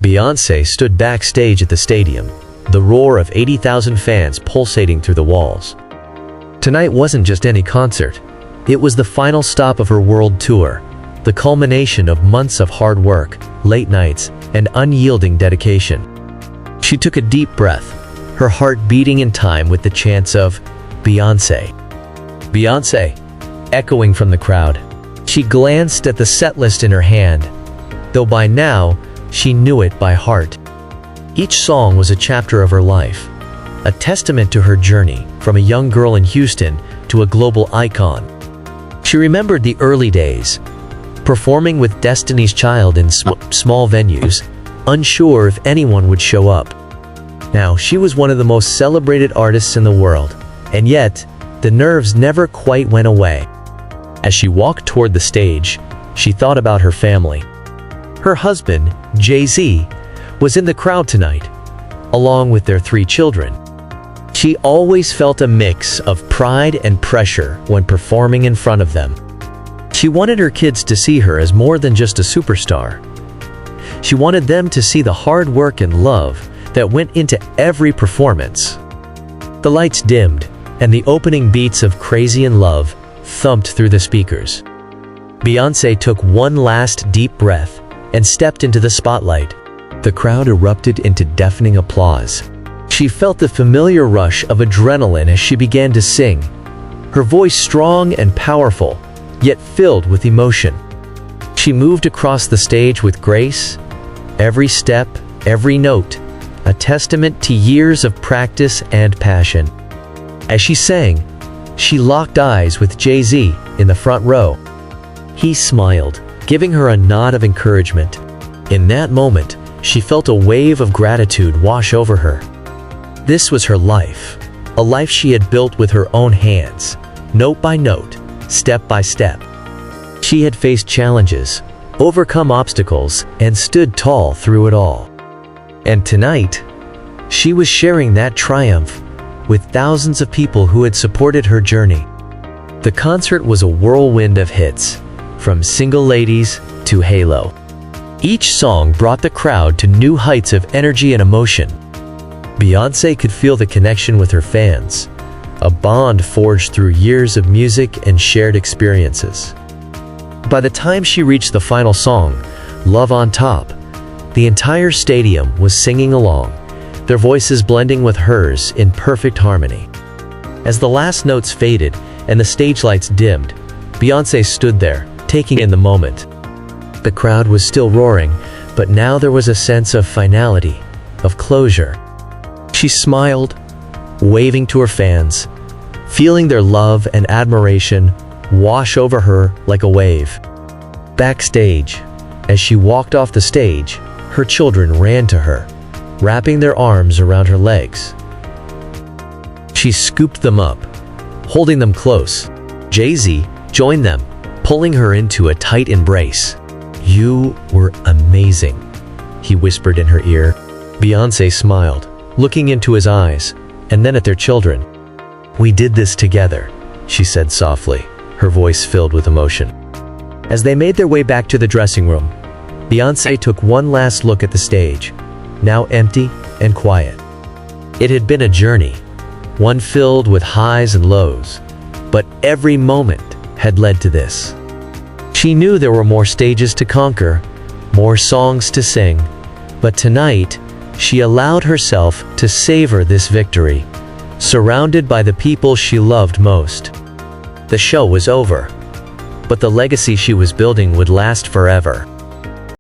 Beyoncé stood backstage at the stadium, the roar of 80,000 fans pulsating through the walls. Tonight wasn't just any concert. It was the final stop of her world tour, the culmination of months of hard work, late nights, and unyielding dedication. She took a deep breath, her heart beating in time with the chants of Beyoncé. Beyoncé, echoing from the crowd. She glanced at the setlist in her hand, though by now, she knew it by heart. Each song was a chapter of her life, a testament to her journey from a young girl in Houston to a global icon. She remembered the early days, performing with Destiny's Child in small venues, unsure if anyone would show up. Now, she was one of the most celebrated artists in the world, and yet, the nerves never quite went away. As she walked toward the stage, she thought about her family. Her husband, Jay-Z, was in the crowd tonight, along with their 3 children. She always felt a mix of pride and pressure when performing in front of them. She wanted her kids to see her as more than just a superstar. She wanted them to see the hard work and love that went into every performance. The lights dimmed, and the opening beats of Crazy in Love thumped through the speakers. Beyoncé took one last deep breath and stepped into the spotlight. The crowd erupted into deafening applause. She felt the familiar rush of adrenaline as she began to sing, her voice strong and powerful, yet filled with emotion. She moved across the stage with grace, every step, every note, a testament to years of practice and passion. As she sang, she locked eyes with Jay-Z in the front row. He smiled, giving her a nod of encouragement. In that moment, she felt a wave of gratitude wash over her. This was her life, a life she had built with her own hands, note by note, step by step. She had faced challenges, overcome obstacles, and stood tall through it all. And tonight, she was sharing that triumph with thousands of people who had supported her journey. The concert was a whirlwind of hits, from Single Ladies to Halo. Each song brought the crowd to new heights of energy and emotion. Beyoncé could feel the connection with her fans, a bond forged through years of music and shared experiences. By the time she reached the final song, Love on Top, the entire stadium was singing along, their voices blending with hers in perfect harmony. As the last notes faded and the stage lights dimmed, Beyoncé stood there, taking in the moment. The crowd was still roaring, but now there was a sense of finality, of closure. She smiled, waving to her fans, feeling their love and admiration wash over her like a wave. Backstage, as she walked off the stage, her children ran to her, wrapping their arms around her legs. She scooped them up, holding them close. Jay-Z joined them, pulling her into a tight embrace. "You were amazing," he whispered in her ear. Beyoncé smiled, looking into his eyes, and then at their children. "We did this together," she said softly, her voice filled with emotion. As they made their way back to the dressing room, Beyoncé took one last look at the stage, now empty and quiet. It had been a journey, one filled with highs and lows, but every moment had led to this. She knew there were more stages to conquer, more songs to sing, but tonight, she allowed herself to savor this victory, surrounded by the people she loved most. The show was over, but the legacy she was building would last forever.